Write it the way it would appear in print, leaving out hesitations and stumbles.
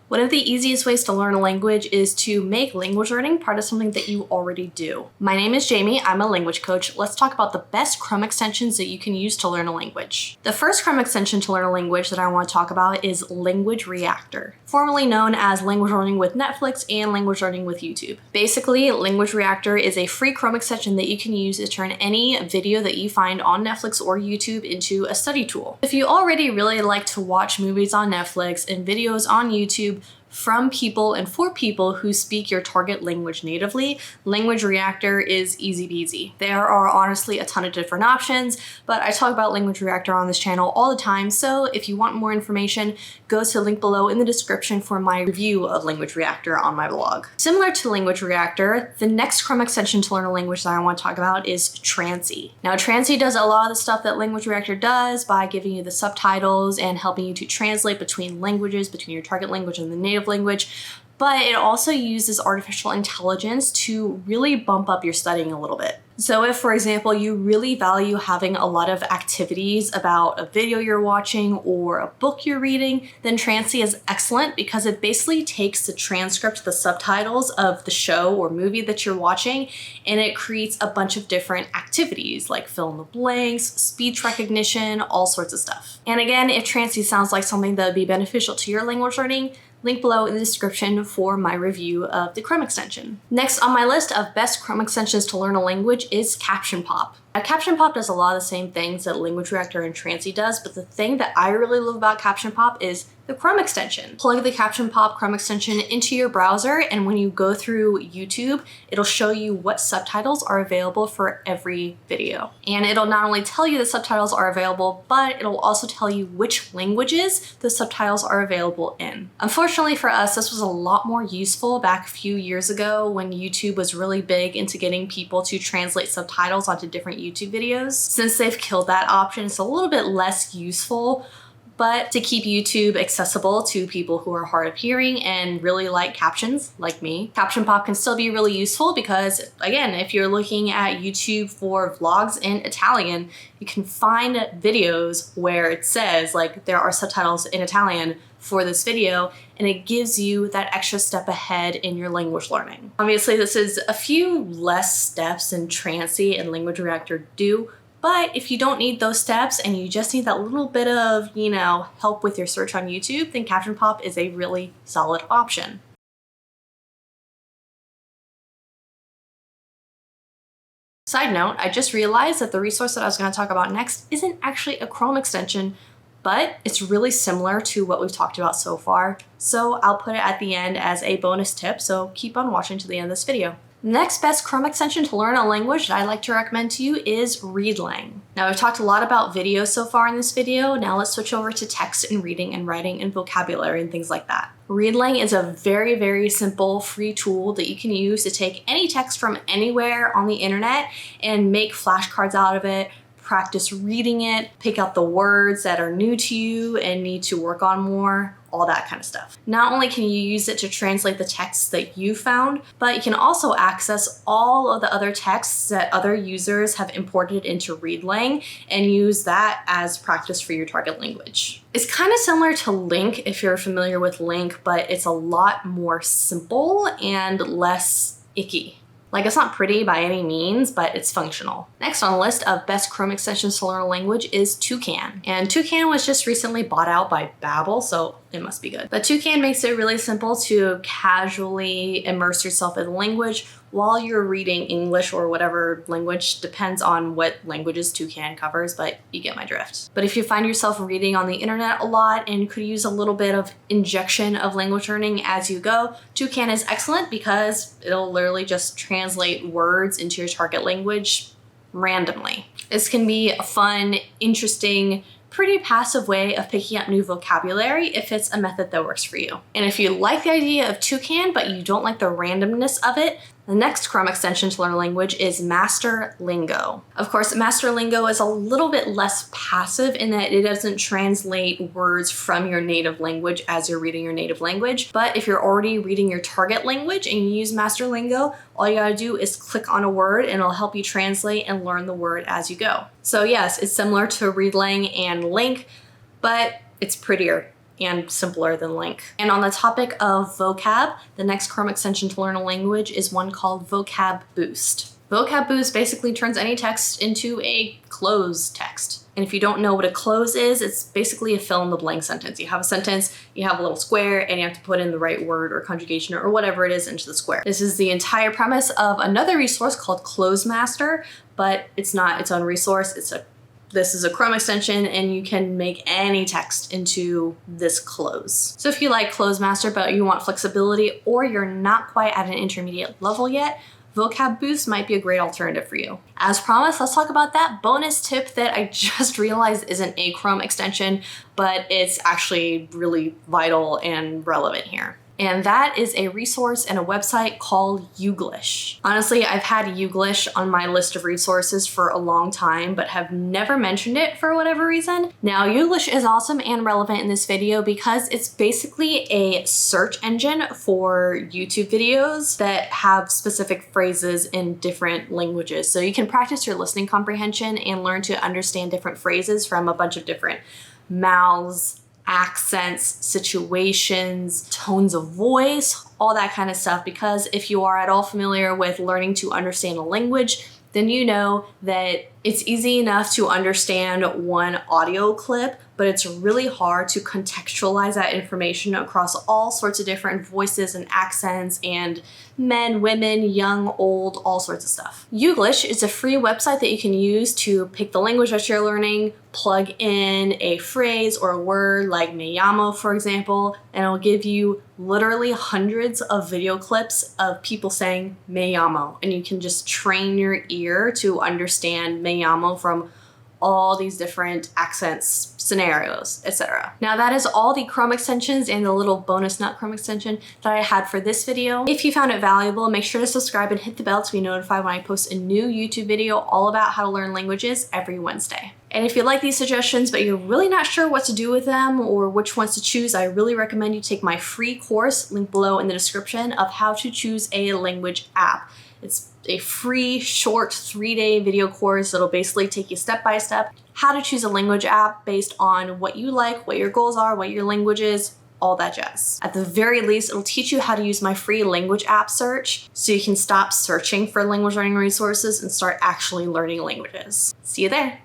One of the easiest ways to learn a language is to make language learning part of something that you already do. My name is Jamie, I'm a language coach. Let's talk about the best Chrome extensions that you can use to learn a language. The first Chrome extension to learn a language that I want to talk about is Language Reactor, formerly known as Language Learning with Netflix and Language Learning with YouTube. Basically, Language Reactor is a free Chrome extension that you can use to turn any video that you find on Netflix or YouTube into a study tool. If you already really like to watch movies on Netflix and videos on YouTube from people and for people who speak your target language natively, Language Reactor is easy peasy. There are honestly a ton of different options, but I talk about Language Reactor on this channel all the time, so if you want more information, go to the link below in the description for my review of Language Reactor on my blog. Similar to Language Reactor, the next Chrome extension to learn a language that I want to talk about is Transy. Now, Transy does a lot of the stuff that Language Reactor does by giving you the subtitles and helping you to translate between languages, between your target language and the native language, but it also uses artificial intelligence to really bump up your studying a little bit. So if, for example, you really value having a lot of activities about a video you're watching or a book you're reading, then Transy is excellent because it basically takes the transcript, the subtitles of the show or movie that you're watching, and it creates a bunch of different activities like fill in the blanks, speech recognition, all sorts of stuff. And again, if Transy sounds like something that would be beneficial to your language learning, link below in the description for my review of the Chrome extension. Next on my list of best Chrome extensions to learn a language is Caption Pop. Now, Caption Pop does a lot of the same things that Language Reactor and Transy does, but the thing that I really love about Caption Pop is the Chrome extension. Plug the Caption Pop Chrome extension into your browser, and when you go through YouTube, it'll show you what subtitles are available for every video. And it'll not only tell you the subtitles are available, but it'll also tell you which languages the subtitles are available in. Unfortunately for us, this was a lot more useful back a few years ago when YouTube was really big into getting people to translate subtitles onto different YouTube videos. Since they've killed that option, it's a little bit less useful, but to keep YouTube accessible to people who are hard of hearing and really like captions, like me, Caption Pop can still be really useful because, again, if you're looking at YouTube for vlogs in Italian, you can find videos where it says, like, there are subtitles in Italian for this video, and it gives you that extra step ahead in your language learning. Obviously, this is a few less steps than Transy and Language Reactor do, but if you don't need those steps and you just need that little bit of, help with your search on YouTube, then Caption Pop is a really solid option. Side note, I just realized that the resource that I was going to talk about next isn't actually a Chrome extension, but it's really similar to what we've talked about so far. So I'll put it at the end as a bonus tip, so keep on watching to the end of this video. The next best Chrome extension to learn a language that I like to recommend to you is Readlang. Now, I've talked a lot about video so far in this video. Now let's switch over to text and reading and writing and vocabulary and things like that. Readlang is a very, very simple free tool that you can use to take any text from anywhere on the internet and make flashcards out of it, practice reading it, pick out the words that are new to you and need to work on more, all that kind of stuff. Not only can you use it to translate the texts that you found, but you can also access all of the other texts that other users have imported into Readlang and use that as practice for your target language. It's kind of similar to Link if you're familiar with Link, but it's a lot more simple and less icky. Like, it's not pretty by any means, but it's functional. Next on the list of best Chrome extensions to learn a language is Toucan. And Toucan was just recently bought out by Babbel, so it must be good. But Toucan makes it really simple to casually immerse yourself in the language while you're reading English or whatever language, depends on what languages Toucan covers, but you get my drift. But if you find yourself reading on the internet a lot and could use a little bit of injection of language learning as you go, Toucan is excellent because it'll literally just translate words into your target language randomly. This can be a fun, interesting, pretty passive way of picking up new vocabulary if it's a method that works for you. And if you like the idea of Toucan, but you don't like the randomness of it, the next Chrome extension to learn a language is Master Lingo. Of course, Master Lingo is a little bit less passive in that it doesn't translate words from your native language as you're reading your native language. But if you're already reading your target language and you use Master Lingo, all you gotta do is click on a word and it'll help you translate and learn the word as you go. So yes, it's similar to Readlang and Link, but it's prettier. and simpler than LINQ. And on the topic of vocab, the next Chrome extension to learn a language is one called Vocab Boost. Vocab Boost basically turns any text into a closed text. And if you don't know what a close is, it's basically a fill-in-the-blank sentence. You have a sentence, you have a little square, and you have to put in the right word or conjugation or whatever it is into the square. This is the entire premise of another resource called Closemaster, but it's not its own resource. This is a Chrome extension, and you can make any text into this close. So if you like Closemaster, but you want flexibility, or you're not quite at an intermediate level yet, Vocab Boost might be a great alternative for you. As promised, let's talk about that bonus tip that I just realized isn't a Chrome extension, but it's actually really vital and relevant here. And that is a resource and a website called Youglish. Honestly, I've had Youglish on my list of resources for a long time, but have never mentioned it for whatever reason. Now, Youglish is awesome and relevant in this video because it's basically a search engine for YouTube videos that have specific phrases in different languages. So you can practice your listening comprehension and learn to understand different phrases from a bunch of different mouths, accents, situations, tones of voice, all that kind of stuff. Because if you are at all familiar with learning to understand a language, then you know that it's easy enough to understand one audio clip, but it's really hard to contextualize that information across all sorts of different voices and accents and men, women, young, old, all sorts of stuff. Youglish is a free website that you can use to pick the language that you're learning, plug in a phrase or a word like me llamo, for example, and it'll give you literally hundreds of video clips of people saying me llamo, and you can just train your ear to understand me llamo from all these different accents, scenarios, etc. Now that is all the Chrome extensions and the little bonus nut Chrome extension that I had for this video. If you found it valuable, make sure to subscribe and hit the bell to be notified when I post a new YouTube video all about how to learn languages every Wednesday. And if you like these suggestions, but you're really not sure what to do with them or which ones to choose, I really recommend you take my free course, linked below in the description, of how to choose a language app. It's a free, short 3-day video course that'll basically take you step by step how to choose a language app based on what you like, what your goals are, what your language is, all that jazz. At the very least, it'll teach you how to use my free language app search so you can stop searching for language learning resources and start actually learning languages. See you there.